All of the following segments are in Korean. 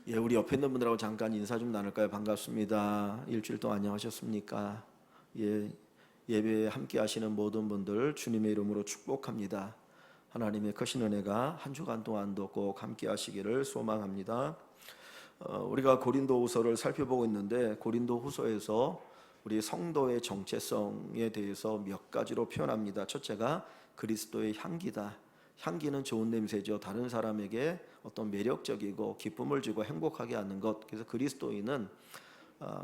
예, 우리 옆에 있는 분들하고 잠깐 인사 좀 나눌까요? 반갑습니다. 일주일 동안 안녕하셨습니까? 예, 예배에 함께 하시는 모든 분들 주님의 이름으로 축복합니다. 하나님의 크신 은혜가 한 주간 동안도 꼭 함께 하시기를 소망합니다. 우리가 고린도후서를 살펴보고 있는데 고린도후서에서 우리 성도의 정체성에 대해서 몇 가지로 표현합니다. 첫째가 그리스도의 향기다. 향기는 좋은 냄새죠. 다른 사람에게 어떤 매력적이고 기쁨을 주고 행복하게 하는 것. 그래서 그리스도인은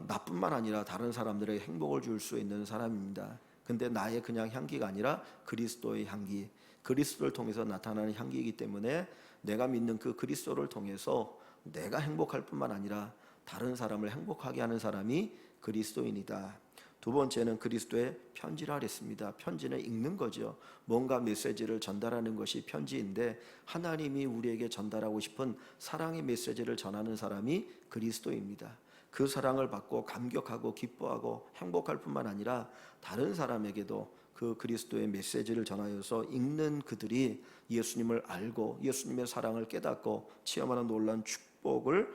나뿐만 아니라 다른 사람들에게 행복을 줄 수 있는 사람입니다. 근데 나의 그냥 향기가 아니라 그리스도의 향기, 그리스도를 통해서 나타나는 향기이기 때문에 내가 믿는 그 그리스도를 통해서 내가 행복할 뿐만 아니라 다른 사람을 행복하게 하는 사람이 그리스도인이다. 두 번째는 그리스도의 편지라 그랬습니다. 편지는 읽는 거죠. 뭔가 메시지를 전달하는 것이 편지인데 하나님이 우리에게 전달하고 싶은 사랑의 메시지를 전하는 사람이 그리스도입니다. 그 사랑을 받고 감격하고 기뻐하고 행복할 뿐만 아니라 다른 사람에게도 그 그리스도의 메시지를 전하여서 읽는 그들이 예수님을 알고 예수님의 사랑을 깨닫고 체험하는 놀라운 축복을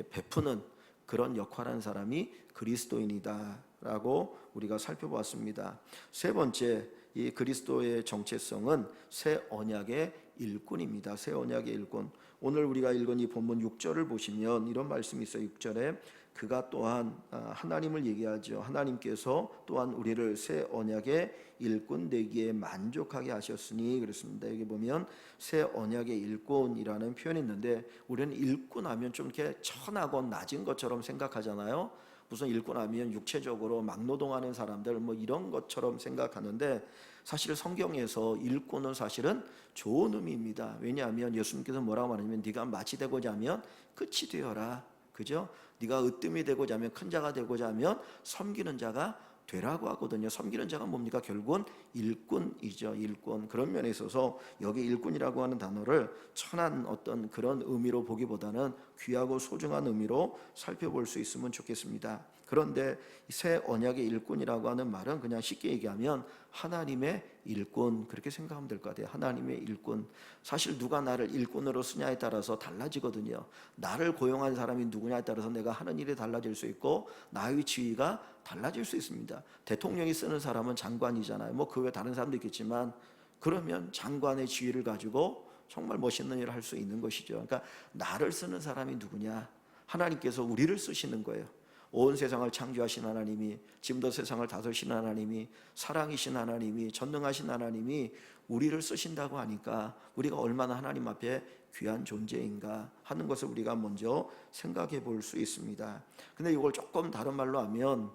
베푸는 그런 역할을 한 사람이 그리스도인이다라고 우리가 살펴보았습니다. 세 번째, 이 그리스도의 정체성은 새 언약의 일꾼입니다. 새 언약의 일꾼. 오늘 우리가 읽은 이 본문 6절을 보시면 이런 말씀이 있어요. 6절에 그가 또한 하나님을 얘기하죠. 하나님께서 또한 우리를 새 언약의 일꾼 되기에 만족하게 하셨으니 그렇습니다. 여기 보면 새 언약의 일꾼이라는 표현이 있는데 우리는 일꾼 하면 좀 이렇게 천하고 낮은 것처럼 생각하잖아요. 무슨 일꾼 하면 육체적으로 막노동하는 사람들 뭐 이런 것처럼 생각하는데 사실 성경에서 일꾼은 사실은 좋은 의미입니다. 왜냐하면 예수님께서 뭐라고 말하냐면 네가 마치 되고자 하면 끝이 되어라. 그죠? 네가 으뜸이 되고자 하면 큰 자가 되고자 하면 섬기는 자가 되라고 하거든요. 섬기는 자가 뭡니까? 결국은 일꾼이죠. 일꾼. 그런 면에 있어서 여기 일꾼이라고 하는 단어를 천한 어떤 그런 의미로 보기보다는 귀하고 소중한 의미로 살펴볼 수 있으면 좋겠습니다. 그런데 새 언약의 일꾼이라고 하는 말은 그냥 쉽게 얘기하면 하나님의 일꾼 그렇게 생각하면 될 것 같아요. 하나님의 일꾼. 사실 누가 나를 일꾼으로 쓰냐에 따라서 달라지거든요. 나를 고용한 사람이 누구냐에 따라서 내가 하는 일이 달라질 수 있고 나의 지위가 달라질 수 있습니다. 대통령이 쓰는 사람은 장관이잖아요. 뭐 그 외 다른 사람도 있겠지만 그러면 장관의 지위를 가지고 정말 멋있는 일을 할 수 있는 것이죠. 그러니까 나를 쓰는 사람이 누구냐? 하나님께서 우리를 쓰시는 거예요. 온 세상을 창조하신 하나님이, 지금도 세상을 다스리신 하나님이, 사랑이신 하나님이, 전능하신 하나님이 우리를 쓰신다고 하니까 우리가 얼마나 하나님 앞에 귀한 존재인가 하는 것을 우리가 먼저 생각해 볼 수 있습니다. 근데 이걸 조금 다른 말로 하면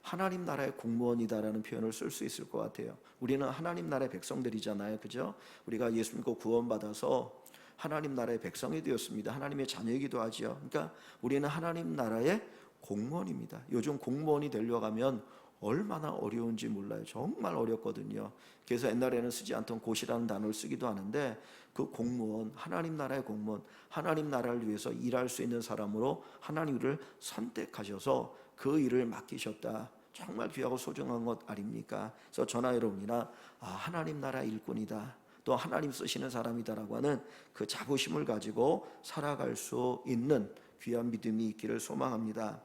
하나님 나라의 공무원이다라는 표현을 쓸 수 있을 것 같아요. 우리는 하나님 나라의 백성들이잖아요. 그죠? 우리가 예수 믿고 구원받아서 하나님 나라의 백성이 되었습니다. 하나님의 자녀이기도 하지요. 그러니까 우리는 하나님 나라의 공무원입니다. 요즘 공무원이 되려고 하면 얼마나 어려운지 몰라요. 정말 어렵거든요. 그래서 옛날에는 쓰지 않던 고시라는 단어를 쓰기도 하는데 그 공무원, 하나님 나라의 공무원, 하나님 나라를 위해서 일할 수 있는 사람으로 하나님을 선택하셔서 그 일을 맡기셨다. 정말 귀하고 소중한 것 아닙니까? 그래서 저나 여러분이나 하나님 나라 일꾼이다. 또 하나님 쓰시는 사람이다라고 하는 그 자부심을 가지고 살아갈 수 있는 귀한 믿음이 있기를 소망합니다.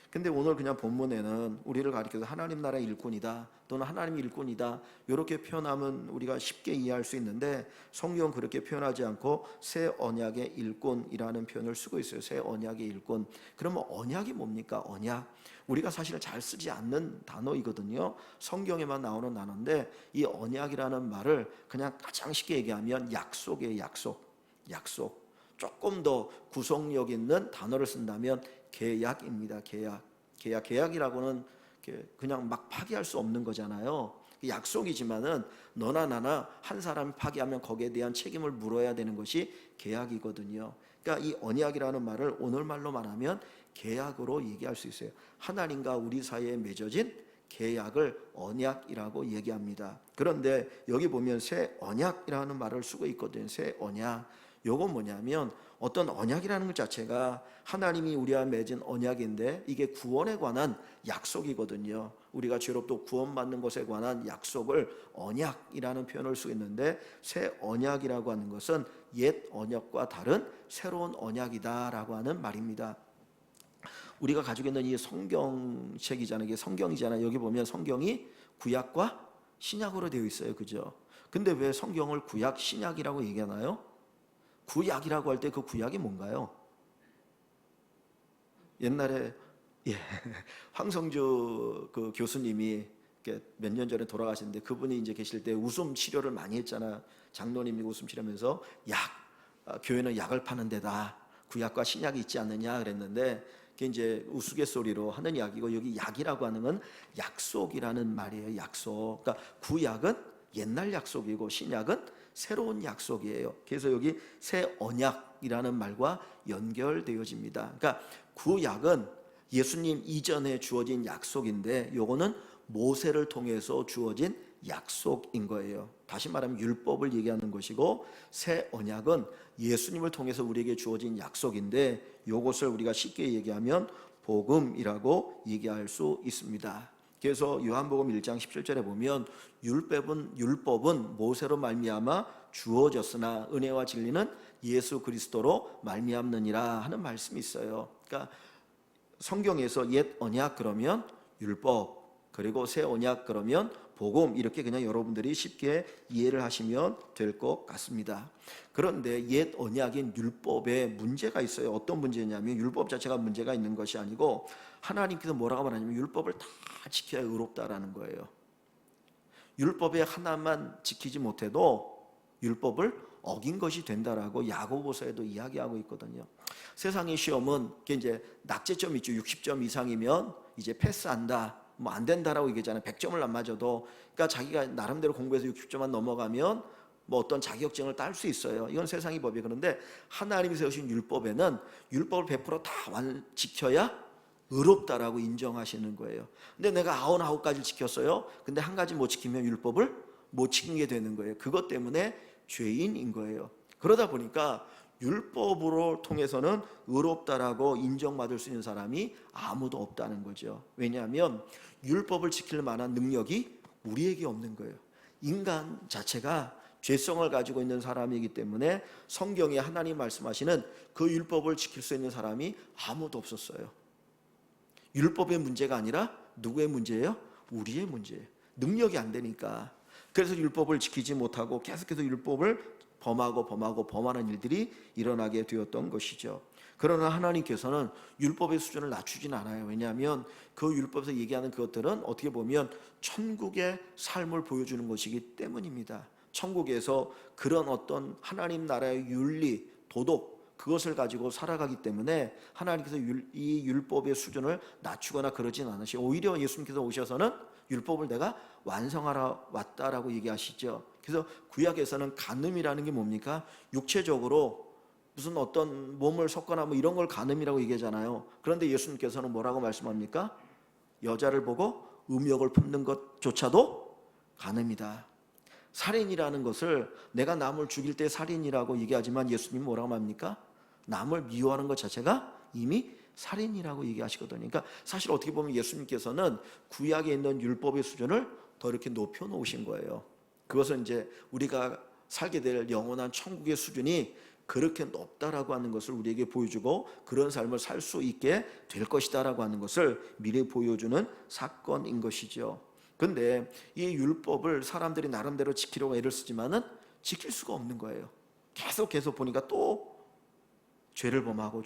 근데 오늘 그냥 본문에는 우리를 가리켜서 하나님 나라의 일꾼이다 또는 하나님의 일꾼이다 이렇게 표현하면 우리가 쉽게 이해할 수 있는데 성경은 그렇게 표현하지 않고 새 언약의 일꾼이라는 표현을 쓰고 있어요. 새 언약의 일꾼. 그러면 언약이 뭡니까? 언약. 우리가 사실 잘 쓰지 않는 단어이거든요. 성경에만 나오는 단어인데 이 언약이라는 말을 그냥 가장 쉽게 얘기하면 약속이에요. 약속. 조금 더 구속력 있는 단어를 쓴다면 계약입니다. 계약이라고는 그냥 막 파기할 수 없는 거잖아요. 약속이지만은 너나 나나 한 사람이 파기하면 거기에 대한 책임을 물어야 되는 것이 계약이거든요. 그러니까 이 언약이라는 말을 오늘 말로 말하면 계약으로 얘기할 수 있어요. 하나님과 우리 사이에 맺어진 계약을 언약이라고 얘기합니다. 그런데 여기 보면 새 언약이라는 말을 쓰고 있거든요. 새 언약. 요건 뭐냐면 어떤 언약이라는 것 자체가 하나님이 우리와 맺은 언약인데 이게 구원에 관한 약속이거든요. 우리가 죄로부터 구원받는 것에 관한 약속을 언약이라는 표현을 쓰고 있는데 새 언약이라고 하는 것은 옛 언약과 다른 새로운 언약이다라고 하는 말입니다. 우리가 가지고 있는 이 성경책이잖아요. 이게 성경이잖아요. 여기 보면 성경이 구약과 신약으로 되어 있어요. 그죠? 근데 왜 성경을 구약, 신약이라고 얘기하나요? 구약이라고 할 때 그 구약이 뭔가요? 옛날에 황성주 그 교수님이 몇 년 전에 돌아가셨는데 그분이 이제 계실 때 웃음 치료를 많이 했잖아. 장로님이 웃음 치료하면서 교회는 약을 파는 데다. 구약과 신약이 있지 않느냐 그랬는데 그게 이제 우스갯소리로 하는 이야기고, 여기 약이라고 하는 건 약속이라는 말이에요. 약속. 그러니까 구약은 옛날 약속이고 신약은 새로운 약속이에요. 그래서 여기 새 언약이라는 말과 연결되어집니다. 그러니까 구약은 예수님 이전에 주어진 약속인데 요거는 모세를 통해서 주어진 약속인 거예요. 다시 말하면 율법을 얘기하는 것이고, 새 언약은 예수님을 통해서 우리에게 주어진 약속인데 요것을 우리가 쉽게 얘기하면 복음이라고 얘기할 수 있습니다. 그래서 요한복음 1장 17절에 보면 율법은 모세로 말미암아 주어졌으나 은혜와 진리는 예수 그리스도로 말미암느니라 하는 말씀이 있어요. 그러니까 성경에서 옛 언약 그러면 율법, 그리고 새 언약 그러면 복음, 이렇게 그냥 여러분들이 쉽게 이해를 하시면 될 것 같습니다. 그런데 옛 언약인 율법에 문제가 있어요. 어떤 문제냐면 율법 자체가 문제가 있는 것이 아니고 하나님께서 뭐라고 말하냐면 율법을 다 지켜야 의롭다라는 거예요. 율법의 하나만 지키지 못해도 율법을 어긴 것이 된다라고 야고보서에도 이야기하고 있거든요. 세상의 시험은 이제 낙제점 있죠. 60점 이상이면 이제 패스한다. 뭐 안 된다라고 얘기하잖아요. 100점을 안 맞아도, 그러니까 자기가 나름대로 공부해서 60점만 넘어가면 뭐 어떤 자격증을 딸 수 있어요. 이건 세상의 법이에요. 그런데 하나님이 세우신 율법에는 율법을 100%다 지켜야 의롭다라고 인정하시는 거예요. 근데 내가 99가지를 지켰어요. 근데 한 가지 못 지키면 율법을 못 지키게 되는 거예요. 그것 때문에 죄인인 거예요. 그러다 보니까 율법으로 통해서는 의롭다라고 인정받을 수 있는 사람이 아무도 없다는 거죠. 왜냐하면 율법을 지킬 만한 능력이 우리에게 없는 거예요. 인간 자체가 죄성을 가지고 있는 사람이기 때문에 성경에 하나님 말씀하시는 그 율법을 지킬 수 있는 사람이 아무도 없었어요. 율법의 문제가 아니라 누구의 문제예요? 우리의 문제예요. 능력이 안 되니까. 그래서 율법을 지키지 못하고 계속해서 율법을 범하는 일들이 일어나게 되었던 것이죠. 그러나 하나님께서는 율법의 수준을 낮추진 않아요. 왜냐하면 그 율법에서 얘기하는 그것들은 어떻게 보면 천국의 삶을 보여주는 것이기 때문입니다. 천국에서 그런 어떤 하나님 나라의 윤리, 도덕, 그것을 가지고 살아가기 때문에 하나님께서 이 율법의 수준을 낮추거나 그러진 않으시고, 오히려 예수님께서 오셔서는 율법을 내가 완성하러 왔다라고 얘기하시죠. 그래서 구약에서는 간음이라는 게 뭡니까? 육체적으로 무슨 어떤 몸을 섞거나 뭐 이런 걸 간음이라고 얘기하잖아요. 그런데 예수님께서는 뭐라고 말씀합니까? 여자를 보고 음욕을 품는 것조차도 간음이다. 살인이라는 것을 내가 남을 죽일 때 살인이라고 얘기하지만 예수님은 뭐라고 합니까? 남을 미워하는 것 자체가 이미 살인이라고 얘기하시거든요. 그러니까 사실 어떻게 보면 예수님께서는 구약에 있는 율법의 수준을 더 이렇게 높여 놓으신 거예요. 그것은 이제 우리가 살게 될 영원한 천국의 수준이 그렇게 높다라고 하는 것을 우리에게 보여주고 그런 삶을 살 수 있게 될 것이다라고 하는 것을 미리 보여주는 사건인 것이죠. 근데 이 율법을 사람들이 나름대로 지키려고 애를 쓰지만은 지킬 수가 없는 거예요. 계속 보니까 또 죄를 범하고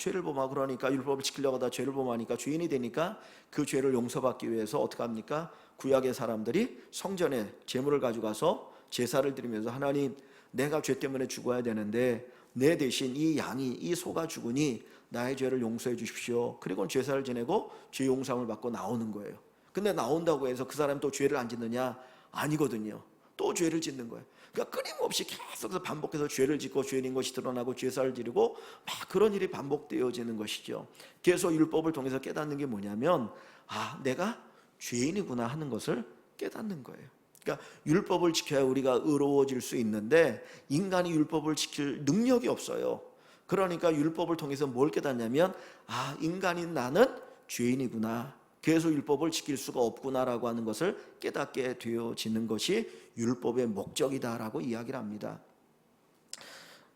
그러니까 율법을 지키려고 하다 죄를 범하니까 죄인이 되니까 그 죄를 용서받기 위해서 어떻게 합니까? 구약의 사람들이 성전에 제물을 가져가서 제사를 드리면서 하나님, 내가 죄 때문에 죽어야 되는데 내 대신 이 양이, 이 소가 죽으니 나의 죄를 용서해 주십시오. 그리고 제사를 지내고 죄 용서함을 받고 나오는 거예요. 근데 나온다고 해서 그 사람이 또 죄를 안 짓느냐? 아니거든요. 또 죄를 짓는 거예요. 그러니까 끊임없이 계속해서 반복해서 죄를 짓고 죄인 것이 드러나고 제사를 지르고 막 그런 일이 반복되어지는 것이죠. 그래서 율법을 통해서 깨닫는 게 뭐냐면, 아, 내가 죄인이구나 하는 것을 깨닫는 거예요. 그러니까 율법을 지켜야 우리가 의로워질 수 있는데 인간이 율법을 지킬 능력이 없어요. 그러니까 율법을 통해서 뭘 깨닫냐면, 아, 인간인 나는 죄인이구나. 그래서 율법을 지킬 수가 없구나라고 하는 것을 깨닫게 되어지는 것이 율법의 목적이다라고 이야기를 합니다.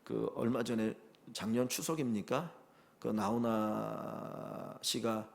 그 얼마 전에 작년 추석입니까? 그 나훈아 씨가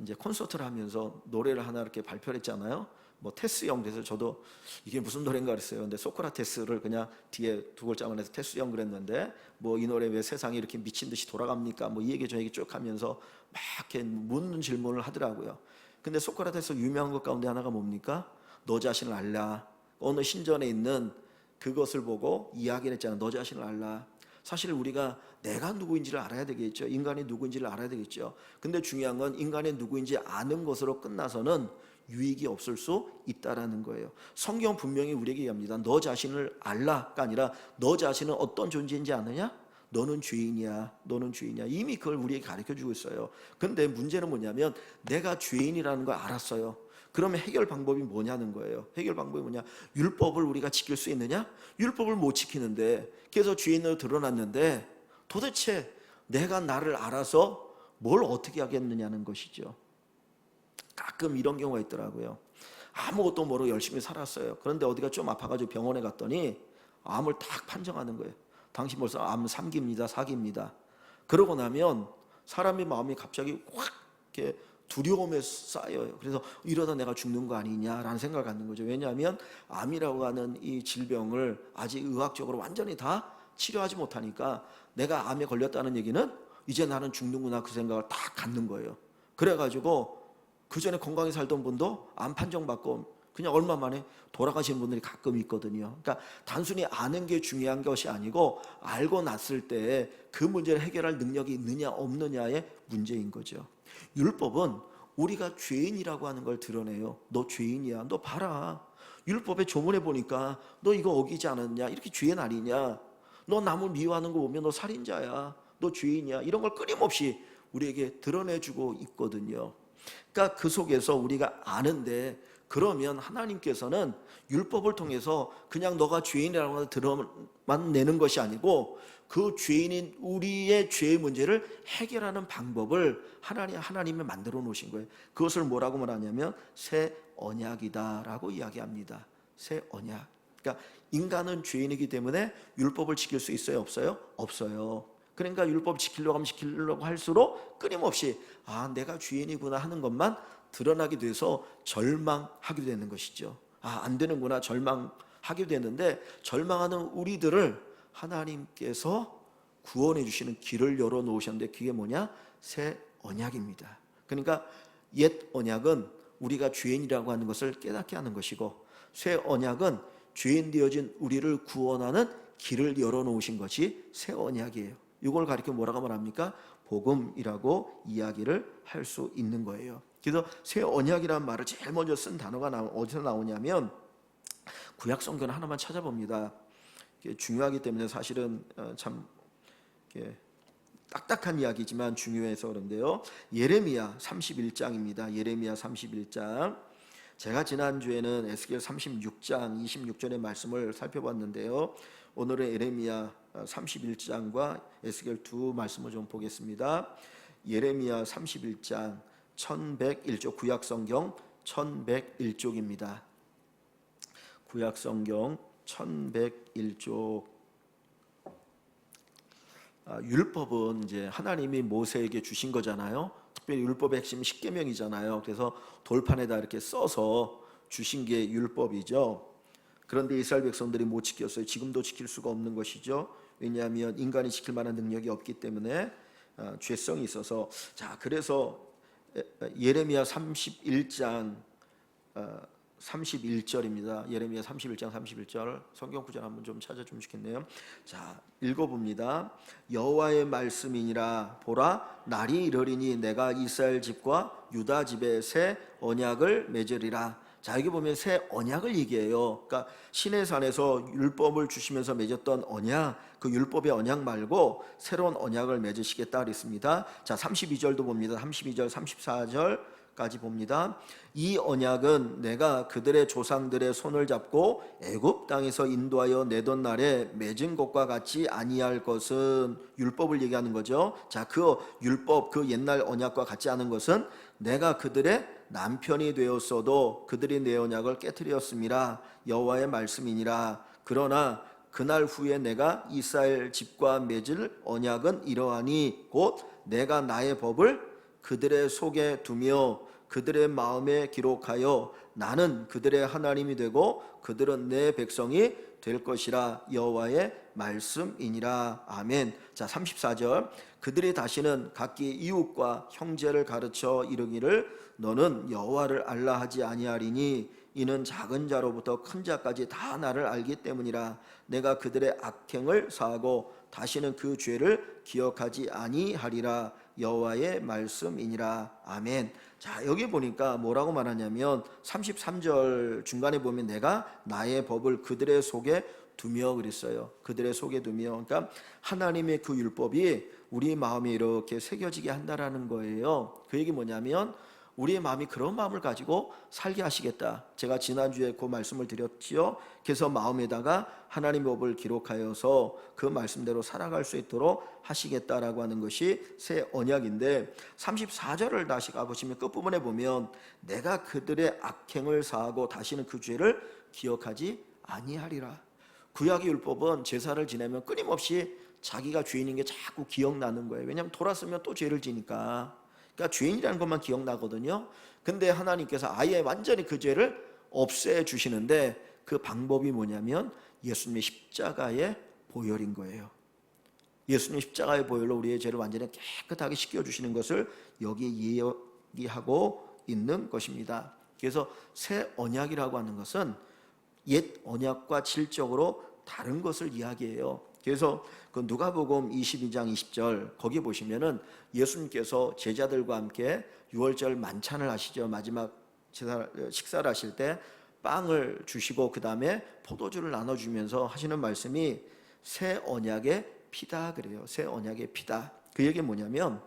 이제 콘서트를 하면서 노래를 하나 이렇게 발표를 했잖아요. 뭐 테스형 돼서 저도 이게 무슨 노래인가 그랬어요. 근데 소크라테스를 그냥 뒤에 두 글자만 해서 테스형 그랬는데 뭐 이 노래 왜 세상이 이렇게 미친 듯이 돌아갑니까? 뭐 이 얘기 저 얘기 쭉 하면서 막 이렇게 묻는 질문을 하더라고요. 근데 소크라테스 유명한 것 가운데 하나가 뭡니까? 너 자신을 알라. 어느 신전에 있는 그것을 보고 이야기를 했잖아. 너 자신을 알라. 사실 우리가 내가 누구인지를 알아야 되겠죠. 인간이 누구인지를 알아야 되겠죠. 근데 중요한 건 인간이 누구인지 아는 것으로 끝나서는 유익이 없을 수 있다라는 거예요. 성경 분명히 우리에게 얘기합니다. 너 자신을 알라가 아니라 너 자신은 어떤 존재인지 아느냐? 너는 죄인이야. 너는 죄인이야. 이미 그걸 우리에게 가르쳐주고 있어요. 근데 문제는 뭐냐면 내가 죄인이라는 걸 알았어요. 그러면 해결 방법이 뭐냐는 거예요. 해결 방법이 뭐냐? 율법을 우리가 지킬 수 있느냐? 율법을 못 지키는데, 그래서 죄인으로 드러났는데 도대체 내가 나를 알아서 뭘 어떻게 하겠느냐는 것이죠. 가끔 이런 경우가 있더라고요. 아무것도 모르고 열심히 살았어요. 그런데 어디가 좀 아파가지고 병원에 갔더니 암을 딱 판정하는 거예요. 당신 벌써 암 3기입니다, 4기입니다. 그러고 나면 사람의 마음이 갑자기 확 이렇게 두려움에 쌓여요. 그래서 이러다 내가 죽는 거 아니냐라는 생각을 갖는 거죠. 왜냐하면 암이라고 하는 이 질병을 아직 의학적으로 완전히 다 치료하지 못하니까 내가 암에 걸렸다는 얘기는 이제 나는 죽는구나 그 생각을 다 갖는 거예요. 그래가지고 그 전에 건강히 살던 분도 암 판정받고 그냥 얼마 만에 돌아가시는 분들이 가끔 있거든요. 그러니까 단순히 아는 게 중요한 것이 아니고 알고 났을 때 그 문제를 해결할 능력이 있느냐 없느냐의 문제인 거죠. 율법은 우리가 죄인이라고 하는 걸 드러내요. 너 죄인이야. 너 봐라. 율법에 조문해 보니까 너 이거 어기지 않았냐? 이렇게 죄인 아니냐? 너 남을 미워하는 거 보면 너 살인자야. 너 죄인이야. 이런 걸 끊임없이 우리에게 드러내주고 있거든요. 그러니까 그 속에서 우리가 아는데 그러면 하나님께서는 율법을 통해서 그냥 너가 죄인이라고 드러만 내는 것이 아니고 그 죄인인 우리의 죄의 문제를 해결하는 방법을 하나님이 만들어 놓으신 거예요. 그것을 뭐라고 말하냐면 새 언약이다라고 이야기합니다. 새 언약. 그러니까 인간은 죄인이기 때문에 율법을 지킬 수 있어요? 없어요? 없어요. 그러니까 율법 지키려고 하면 지키려고 할수록 끊임없이 내가 죄인이구나 하는 것만 드러나게 돼서 절망하게 되는 것이죠. 안 되는구나 절망하게 되는데 절망하는 우리들을 하나님께서 구원해 주시는 길을 열어 놓으셨는데 그게 뭐냐? 새 언약입니다. 그러니까 옛 언약은 우리가 죄인이라고 하는 것을 깨닫게 하는 것이고 새 언약은 죄인 되어진 우리를 구원하는 길을 열어 놓으신 것이 새 언약이에요. 이걸 가리켜 뭐라고 말합니까? 복음이라고 이야기를 할 수 있는 거예요. 그래서 새 언약이라는 말을 제일 먼저 쓴 단어가 어디서 나오냐면 구약 성경 하나만 찾아봅니다. 중요하기 때문에 사실은 참 딱딱한 이야기지만 중요해서 그런데요. 예레미야 31장입니다. 예레미야 31장. 제가 지난주에는 에스겔 36장 26절의 말씀을 살펴봤는데요. 오늘은 예레미야 31장과 에스겔 두 말씀을 좀 보겠습니다. 예레미야 31장 1101쪽 구약성경 1101쪽입니다. 구약성경 1101쪽. 율법은 이제 하나님이 모세에게 주신 거잖아요. 특별히 율법의 핵심 십계명이잖아요. 그래서 돌판에다 이렇게 써서 주신 게 율법이죠. 그런데 이스라엘 백성들이 못 지켰어요. 지금도 지킬 수가 없는 것이죠. 왜냐하면 인간이 지킬 만한 능력이 없기 때문에 죄성이 있어서. 자, 그래서 예레미야 31장 31절입니다. 예레미야 31장 31절 성경 구절 한번 좀 찾아주면 좋겠네요. 자, 읽어봅니다. 여호와의 말씀이니라. 보라, 날이 이르리니 내가 이스라엘 집과 유다 집에 새 언약을 맺으리라. 자, 여기 보면 새 언약을 얘기해요. 그러니까 시내산에서 율법을 주시면서 맺었던 언약, 그 율법의 언약 말고 새로운 언약을 맺으시겠다 그랬습니다. 자, 32절도 봅니다. 32절, 34절까지 봅니다. 이 언약은 내가 그들의 조상들의 손을 잡고 애굽 땅에서 인도하여 내던 날에 맺은 것과 같이 아니할 것은, 율법을 얘기하는 거죠. 자, 그 율법, 그 옛날 언약과 같지 않은 것은 내가 그들의 남편이 되었어도 그들이 내 언약을 깨뜨렸음이라. 여호와의 말씀이니라. 그러나 그날 후에 내가 이스라엘 집과 맺을 언약은 이러하니 곧 내가 나의 법을 그들의 속에 두며 그들의 마음에 기록하여 나는 그들의 하나님이 되고 그들은 내 백성이 될 것이라 여호와의 말씀이니라. 아멘. 자, 34절. 그들이 다시는 각기 이웃과 형제를 가르쳐 이르기를 너는 여호와를 알라 하지 아니하리니 이는 작은 자로부터 큰 자까지 다 나를 알기 때문이라. 내가 그들의 악행을 사하고 다시는 그 죄를 기억하지 아니하리라. 여호와의 말씀이니라. 아멘. 자, 여기 보니까 뭐라고 말하냐면 33절 중간에 보면 내가 나의 법을 그들의 속에 두며 그랬어요. 그들의 속에 두며. 그러니까 하나님의 그 율법이 우리 마음에 이렇게 새겨지게 한다라는 거예요. 그 얘기 뭐냐면 우리의 마음이 그런 마음을 가지고 살게 하시겠다. 제가 지난주에 그 말씀을 드렸지요. 그래서 마음에다가 하나님의 법을 기록하여서 그 말씀대로 살아갈 수 있도록 하시겠다라고 하는 것이 새 언약인데 34절을 다시 가보시면 끝부분에 보면 내가 그들의 악행을 사하고 다시는 그 죄를 기억하지 아니하리라. 구약의 율법은 제사를 지내면 끊임없이 자기가 죄인인 게 자꾸 기억나는 거예요. 왜냐하면 돌았으면 또 죄를 지니까. 그러니까 죄인이라는 것만 기억나거든요. 근데 하나님께서 아예 완전히 그 죄를 없애 주시는데 그 방법이 뭐냐면 예수님의 십자가의 보혈인 거예요. 예수님의 십자가의 보혈로 우리의 죄를 완전히 깨끗하게 씻겨주시는 것을 여기에 이야기하고 있는 것입니다. 그래서 새 언약이라고 하는 것은 옛 언약과 질적으로 다른 것을 이야기해요. 그래서 그 누가복음 22장 20절 거기 보시면은 예수님께서 제자들과 함께 유월절 만찬을 하시죠. 마지막 식사를 하실 때 빵을 주시고 그 다음에 포도주를 나눠주면서 하시는 말씀이 새 언약의 피다 그래요. 새 언약의 피다. 그 얘기 뭐냐면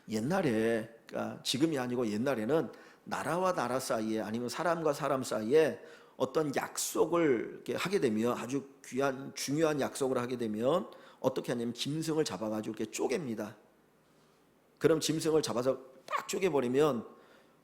옛날에, 그러니까 지금이 아니고 옛날에는 나라와 나라 사이에 아니면 사람과 사람 사이에 어떤 약속을 이렇게 하게 되면 아주 귀한 중요한 약속을 하게 되면 어떻게 하냐면 짐승을 잡아가지고 이렇게 쪼갭니다. 그럼 짐승을 잡아서 딱 쪼개버리면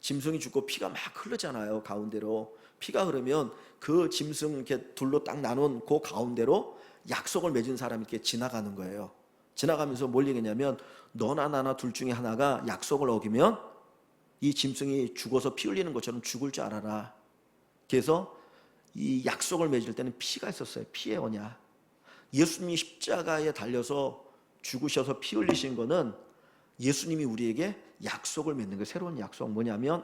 짐승이 죽고 피가 막 흐르잖아요. 가운데로 피가 흐르면 그 짐승 이렇게 둘로 딱 나눈 그 가운데로 약속을 맺은 사람이 이렇게 지나가는 거예요. 지나가면서 뭘 얘기냐면 너나 나나 둘 중에 하나가 약속을 어기면 이 짐승이 죽어서 피 흘리는 것처럼 죽을 줄 알아라. 그래서 이 약속을 맺을 때는 피가 있었어요. 피의 언약. 예수님이 십자가에 달려서 죽으셔서 피 흘리신 거는 예수님이 우리에게 약속을 맺는 거예요. 새로운 약속. 뭐냐면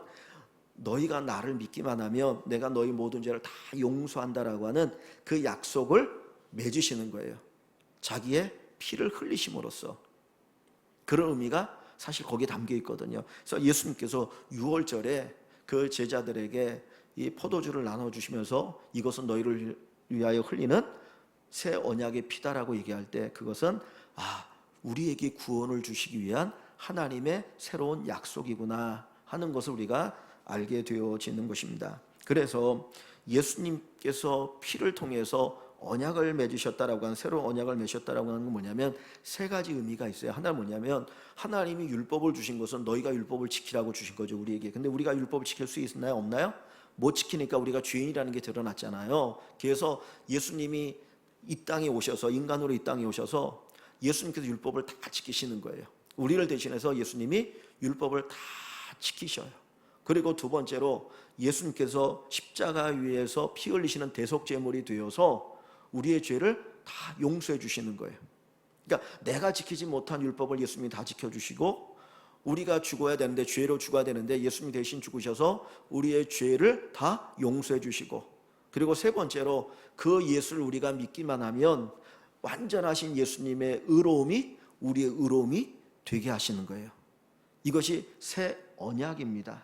너희가 나를 믿기만 하면 내가 너희 모든 죄를 다 용서한다라고 하는 그 약속을 맺으시는 거예요. 자기의 피를 흘리심으로써. 그런 의미가 사실 거기에 담겨 있거든요. 그래서 예수님께서 유월절에 그 제자들에게 이 포도주를 나눠주시면서 이것은 너희를 위하여 흘리는 새 언약의 피다라고 얘기할 때 그것은 우리에게 구원을 주시기 위한 하나님의 새로운 약속이구나 하는 것을 우리가 알게 되어지는 것입니다. 그래서 예수님께서 피를 통해서 언약을 맺으셨다라고 하는 새로운 언약을 맺으셨다라고 하는 건 뭐냐면 세 가지 의미가 있어요. 하나는 뭐냐면 하나님이 율법을 주신 것은 너희가 율법을 지키라고 주신 거죠, 우리에게. 근데 우리가 율법을 지킬 수 있나요? 없나요? 못 지키니까 우리가 죄인이라는 게 드러났잖아요. 그래서 예수님이 이 땅에 오셔서 인간으로 이 땅에 오셔서 예수님께서 율법을 다 지키시는 거예요. 우리를 대신해서 예수님이 율법을 다 지키셔요. 그리고 두 번째로 예수님께서 십자가 위에서 피 흘리시는 대속제물이 되어서 우리의 죄를 다 용서해 주시는 거예요. 그러니까 내가 지키지 못한 율법을 예수님이 다 지켜주시고 우리가 죽어야 되는데 죄로 죽어야 되는데 예수님이 대신 죽으셔서 우리의 죄를 다 용서해 주시고 그리고 세 번째로 그 예수를 우리가 믿기만 하면 완전하신 예수님의 의로움이 우리의 의로움이 되게 하시는 거예요. 이것이 새 언약입니다.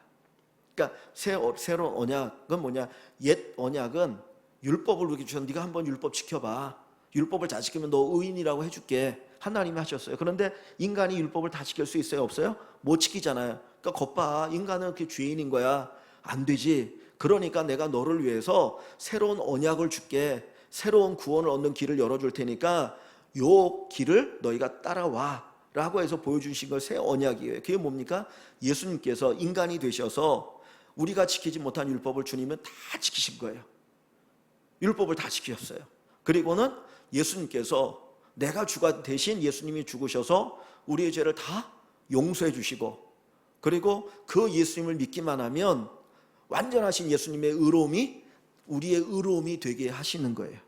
그러니까 새로운 언약은 뭐냐? 옛 언약은 율법을 우리에게 주셔서 네가 한번 율법 지켜봐. 율법을 잘 지키면 너 의인이라고 해줄게. 하나님이 하셨어요. 그런데 인간이 율법을 다 지킬 수 있어요? 없어요? 못 지키잖아요. 그러니까 겉봐. 인간은 그게 죄인인 거야. 안 되지. 그러니까 내가 너를 위해서 새로운 언약을 줄게. 새로운 구원을 얻는 길을 열어줄 테니까 요 길을 너희가 따라와 라고 해서 보여주신 걸 새 언약이에요. 그게 뭡니까? 예수님께서 인간이 되셔서 우리가 지키지 못한 율법을 주님은 다 지키신 거예요. 율법을 다 지키셨어요. 그리고는 예수님께서 내가 주가 대신 예수님이 죽으셔서 우리의 죄를 다 용서해 주시고, 그리고 그 예수님을 믿기만 하면 완전하신 예수님의 의로움이 우리의 의로움이 되게 하시는 거예요.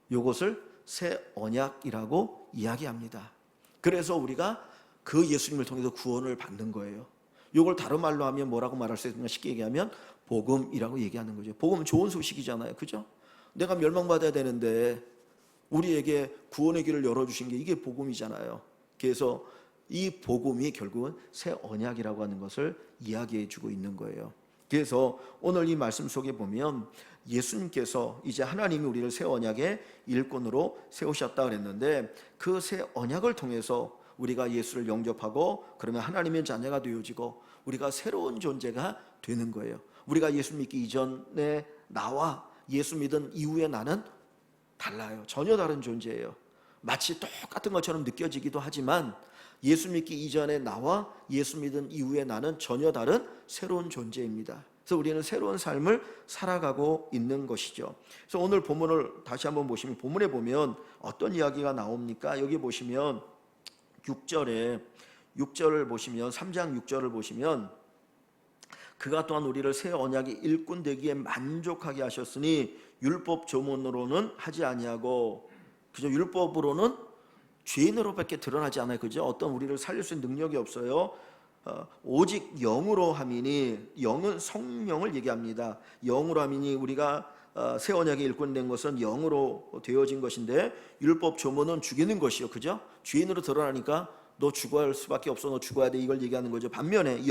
이것을 새 언약이라고 이야기합니다. 그래서 우리가 그 예수님을 통해서 구원을 받는 거예요. 이걸 다른 말로 하면 뭐라고 말할 수 있느냐, 쉽게 얘기하면 복음이라고 얘기하는 거죠. 복음은 좋은 소식이잖아요, 그죠? 내가 멸망받아야 되는데 우리에게 구원의 길을 열어주신 게 이게 복음이잖아요. 그래서 이 복음이 결국은 새 언약이라고 하는 것을 이야기해 주고 있는 거예요. 그래서 오늘 이 말씀 속에 보면 예수님께서 이제 하나님이 우리를 새 언약의 일꾼으로 세우셨다 그랬는데, 그 새 언약을 통해서 우리가 예수를 영접하고 그러면 하나님의 자녀가 되어지고 우리가 새로운 존재가 되는 거예요. 우리가 예수 믿기 이전에 나와 예수 믿은 이후에 나는 달라요. 전혀 다른 존재예요. 마치 똑같은 것처럼 느껴지기도 하지만 예수 믿기 이전에 나와 예수 믿은 이후에 나는 전혀 다른 새로운 존재입니다. 그래서 우리는 새로운 삶을 살아가고 있는 것이죠. 그래서 오늘 본문을 다시 한번 보시면, 본문에 보면 어떤 이야기가 나옵니까? 여기 보시면 6절을 보시면, 3장 6절을 보시면, 그가 또한 우리를 새 언약의 일꾼 되기에 만족하게 하셨으니 율법 조문으로는 하지 아니하고, 그죠? 율법으로는 죄인으로밖에 드러나지 않아요, 그죠? 어떤 우리를 살릴 수 있는 능력이 없어요. 오직 영으로 함이니, 영은 성령을 얘기합니다. 영으로 함이니 우리가 새 언약의 일꾼 된 것은 영으로 되어진 것인데, 율법 조문은 죽이는 것이요, 그죠? 죄인으로 드러나니까 너 죽어야 할 수밖에 없어, 너 죽어야 돼, 이걸 얘기하는 거죠. 반면에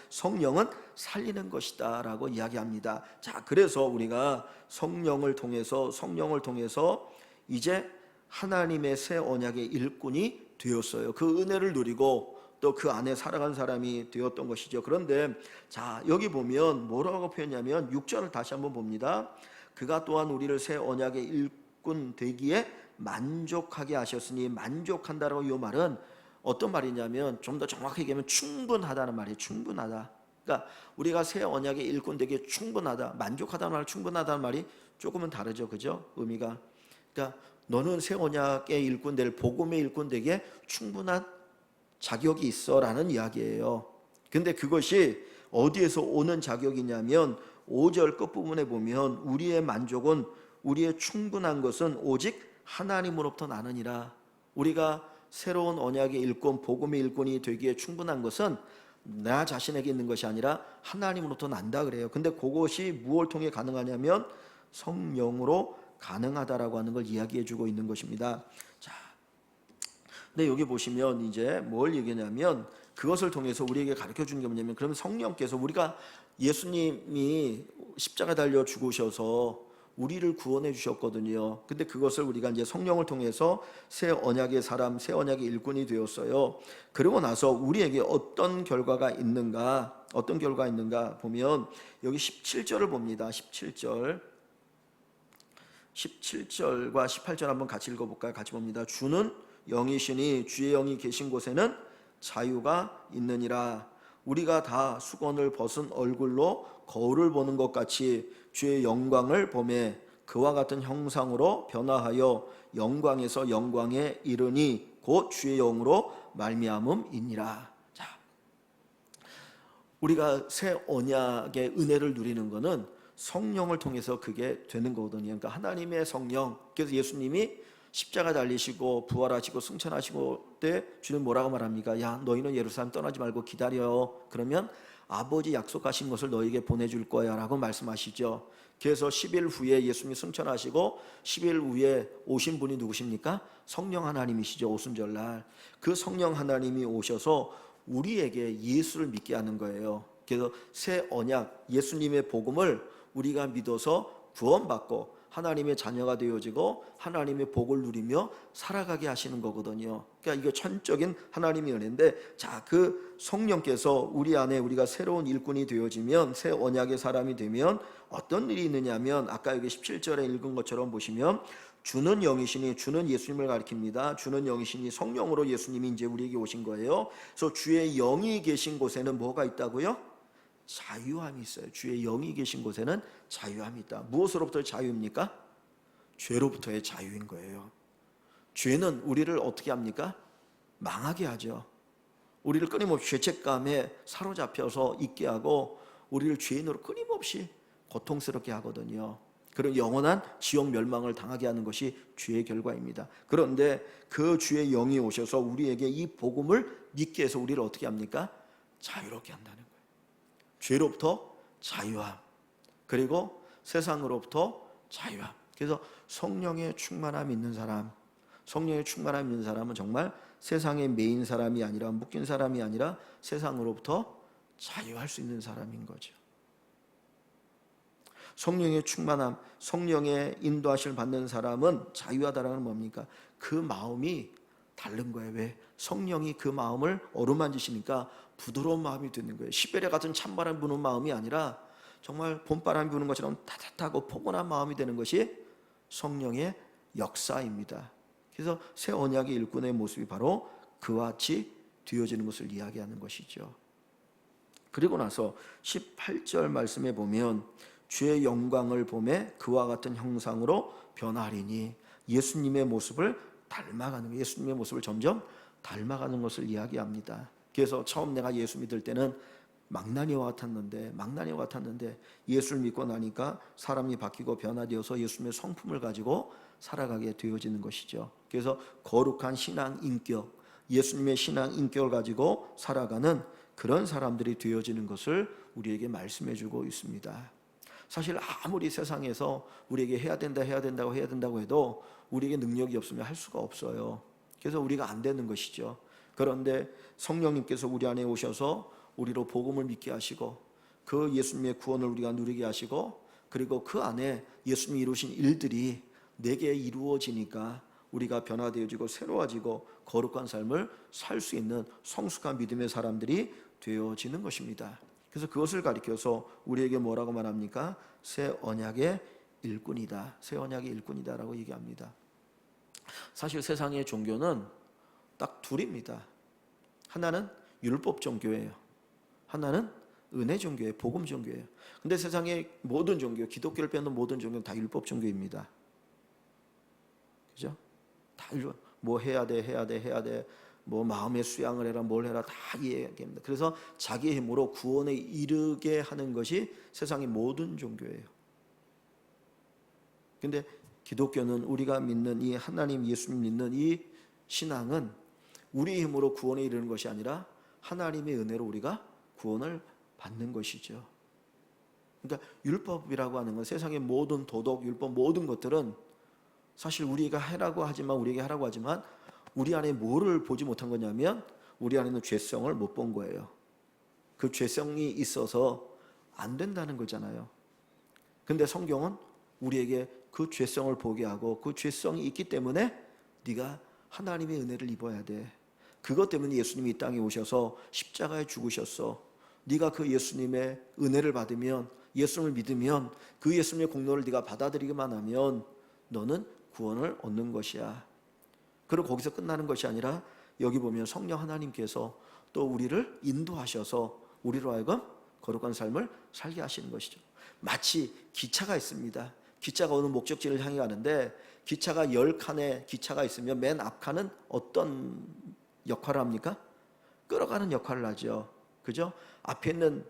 성령은 살리는 것이다 라고 이야기합니다. 자, 그래서 우리가 성령을 통해서 이제 하나님의 새 언약의 일꾼이 되었어요. 그 은혜를 누리고 또 그 안에 살아간 사람이 되었던 것이죠. 그런데 자, 여기 보면 뭐라고 표현하냐면 6절을 다시 한번 봅니다. 그가 또한 우리를 새 언약의 일꾼 되기에 만족하게 하셨으니, 만족한다라고 이 말은 어떤 말이냐면, 좀 더 정확하게 얘기하면 충분하다는 말이에요. 충분하다. 그러니까 우리가 새 언약의 일꾼 되기에 충분하다, 만족하다는 말, 충분하다는 말이 조금은 다르죠, 그죠? 의미가. 그러니까 너는 새 언약의 일꾼 될, 복음의 일꾼 되기에 충분한 자격이 있어라는 이야기예요. 근데 그것이 어디에서 오는 자격이냐면 5절 끝부분에 보면 우리의 만족은, 우리의 충분한 것은 오직 하나님으로부터 나느니라. 우리가 새로운 언약의 일꾼, 복음의 일꾼이 되기에 충분한 것은 나 자신에게 있는 것이 아니라 하나님으로부터 난다 그래요. 근데 그것이 무엇을 통해 가능하냐면 성령으로 가능하다라고 하는 걸 이야기해 주고 있는 것입니다. 자, 근데 여기 보시면 이제 뭘 얘기냐면, 그것을 통해서 우리에게 가르쳐 주는 게 뭐냐면, 그러면 성령께서, 우리가 예수님이 십자가 달려 죽으셔서 우리를 구원해 주셨거든요. 근데 그것을 우리가 이제 성령을 통해서 새 언약의 사람, 새 언약의 일꾼이 되었어요. 그러고 나서 우리에게 어떤 결과가 있는가 보면 여기 17절을 봅니다. 17절과 18절 한번 같이 읽어볼까요? 같이 봅니다. 주는 영이시니 주의 영이 계신 곳에는 자유가 있느니라. 우리가 다 수건을 벗은 얼굴로 거울을 보는 것 같이 주의 영광을 보매 그와 같은 형상으로 변화하여 영광에서 영광에 이르니 곧 주의 영으로 말미암음이니라. 자, 우리가 새 언약의 은혜를 누리는 것은 성령을 통해서 그게 되는 거거든요. 그러니까 하나님의 성령. 그래서 예수님이 십자가 달리시고 부활하시고 승천하시고 때 주는 뭐라고 말합니까? 야, 너희는 예루살렘 떠나지 말고 기다려. 그러면 아버지 약속하신 것을 너에게 보내줄 거야 라고 말씀하시죠. 그래서 10일 후에 예수님이 승천하시고 10일 후에 오신 분이 누구십니까? 성령 하나님이시죠. 오순절날 그 성령 하나님이 오셔서 우리에게 예수를 믿게 하는 거예요. 그래서 새 언약, 예수님의 복음을 우리가 믿어서 구원받고 하나님의 자녀가 되어지고 하나님의 복을 누리며 살아가게 하시는 거거든요. 그러니까 이거 천적인 하나님의 은혜인데, 자, 그 성령께서 우리 안에, 우리가 새로운 일꾼이 되어지면, 새 언약의 사람이 되면 어떤 일이 있느냐면, 아까 여기 17절에 읽은 것처럼 보시면 주는 영이시니, 주는 예수님을 가리킵니다. 주는 영이시니 성령으로 예수님이 이제 우리에게 오신 거예요. 그래서 주의 영이 계신 곳에는 뭐가 있다고요? 자유함이 있어요. 주의 영이 계신 곳에는 자유함이 있다. 무엇으로부터 자유입니까? 죄로부터의 자유인 거예요. 죄는 우리를 어떻게 합니까? 망하게 하죠. 우리를 끊임없이 죄책감에 사로잡혀서 있게 하고 우리를 죄인으로 끊임없이 고통스럽게 하거든요. 그런 영원한 지옥 멸망을 당하게 하는 것이 죄의 결과입니다. 그런데 그 주의 영이 오셔서 우리에게 이 복음을 믿게 해서 우리를 어떻게 합니까? 자유롭게 한다는 거예요. 죄로부터 자유함, 그리고 세상으로부터 자유함. 그래서 성령의 충만함 있는 사람, 성령의 충만함 있는 사람은 정말 세상에 매인 사람이 아니라, 묶인 사람이 아니라 세상으로부터 자유할 수 있는 사람인 거죠. 성령의 충만함, 성령의 인도하심을 받는 사람은 자유하다라는 건 뭡니까? 그 마음이 다른 거예요. 왜? 성령이 그 마음을 어루만지시니까 부드러운 마음이 되는 거예요. 시베리아 같은 찬바람 부는 마음이 아니라 정말 봄바람이 부는 것처럼 따뜻하고 포근한 마음이 되는 것이 성령의 역사입니다. 그래서 새 언약의 일꾼의 모습이 바로 그와 같이 되어지는 것을 이야기하는 것이죠. 그리고 나서 18절 말씀에 보면 주의 영광을 보매 그와 같은 형상으로 변하리니, 예수님의 모습을 닮아가는 거예요. 예수님의 모습을 점점 닮아가는 것을 이야기합니다. 그래서 처음 내가 예수 믿을 때는 망나니와 같았는데 예수를 믿고 나니까 사람이 바뀌고 변화되어서 예수님의 성품을 가지고 살아가게 되어지는 것이죠. 그래서 거룩한 신앙 인격, 예수님의 신앙 인격을 가지고 살아가는 그런 사람들이 되어지는 것을 우리에게 말씀해 주고 있습니다. 사실 아무리 세상에서 우리에게 해야 된다고 해도 우리에게 능력이 없으면 할 수가 없어요. 그래서 우리가 안 되는 것이죠. 그런데 성령님께서 우리 안에 오셔서 우리로 복음을 믿게 하시고 그 예수님의 구원을 우리가 누리게 하시고, 그리고 그 안에 예수님이 이루신 일들이 내게 이루어지니까 우리가 변화되어지고 새로워지고 거룩한 삶을 살 수 있는 성숙한 믿음의 사람들이 되어지는 것입니다. 그래서 그것을 가리켜서 우리에게 뭐라고 말합니까? 새 언약의 일꾼이다. 새 언약의 일꾼이다라고 얘기합니다. 사실 세상의 종교는 딱 둘입니다. 하나는 율법 종교예요. 하나는 은혜 종교예요. 복음 종교예요. 근데 세상의 모든 종교, 기독교를 빼놓은 모든 종교는 다 율법 종교입니다. 그죠? 다 뭐 해야 돼. 뭐 마음의 수양을 해라, 뭘 해라, 다 이야기합니다. 그래서 자기의 힘으로 구원에 이르게 하는 것이 세상의 모든 종교예요. 근데 기독교는, 우리가 믿는 이 하나님 예수님 믿는 이 신앙은 우리 힘으로 구원에 이르는 것이 아니라 하나님의 은혜로 우리가 구원을 받는 것이죠. 그러니까 율법이라고 하는 건, 세상의 모든 도덕, 율법, 모든 것들은 사실 우리에게 하라고 하지만 우리 안에 뭐를 보지 못한 거냐면 우리 안에는 죄성을 못 본 거예요. 그 죄성이 있어서 안 된다는 거잖아요. 근데 성경은 우리에게 그 죄성을 보게 하고, 그 죄성이 있기 때문에 네가 하나님의 은혜를 입어야 돼. 그것 때문에 예수님이 이 땅에 오셔서 십자가에 죽으셨어. 네가 그 예수님의 은혜를 받으면, 예수님을 믿으면, 그 예수님의 공로를 네가 받아들이기만 하면 너는 구원을 얻는 것이야. 그리고 거기서 끝나는 것이 아니라 여기 보면 성령 하나님께서 또 우리를 인도하셔서 우리로 하여금 거룩한 삶을 살게 하시는 것이죠. 마치 기차가 있습니다. 기차가 어느 목적지를 향해 가는데 기차가 10칸의 기차가 있으면 맨 앞칸은 어떤 역할을 합니까? 끌어가는 역할을 하죠. 그죠? 앞에 있는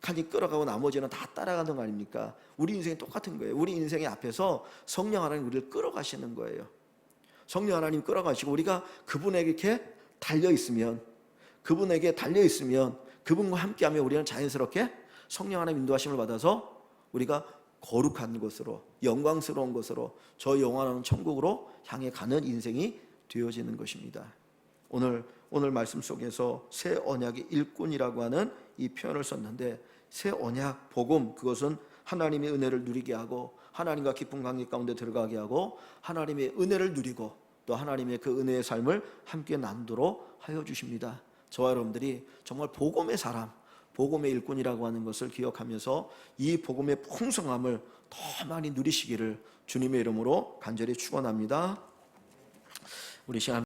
칸이 끌어가고 나머지는 다 따라가는 거 아닙니까? 우리 인생이 똑같은 거예요. 우리 인생의 앞에서 성령 하나님 우리를 끌어가시는 거예요. 성령 하나님 끌어가시고 우리가 그분에게 이렇게 달려있으면, 그분과 함께하면 우리는 자연스럽게 성령 하나님 인도하심을 받아서 우리가 거룩한 것으로, 영광스러운 것으로, 저 영원한 천국으로 향해 가는 인생이 되어지는 것입니다. 오늘 말씀 속에서 새 언약의 일꾼이라고 하는 이 표현을 썼는데, 새 언약, 복음, 그것은 하나님의 은혜를 누리게 하고 하나님과 깊은 관계 가운데 들어가게 하고 하나님의 은혜를 누리고 또 하나님의 그 은혜의 삶을 함께 나누도록 하여 주십니다. 저와 여러분들이 정말 복음의 사람, 복음의 일꾼이라고 하는 것을 기억하면서 이 복음의 풍성함을 더 많이 누리시기를 주님의 이름으로 간절히 축원합니다. 우리 시간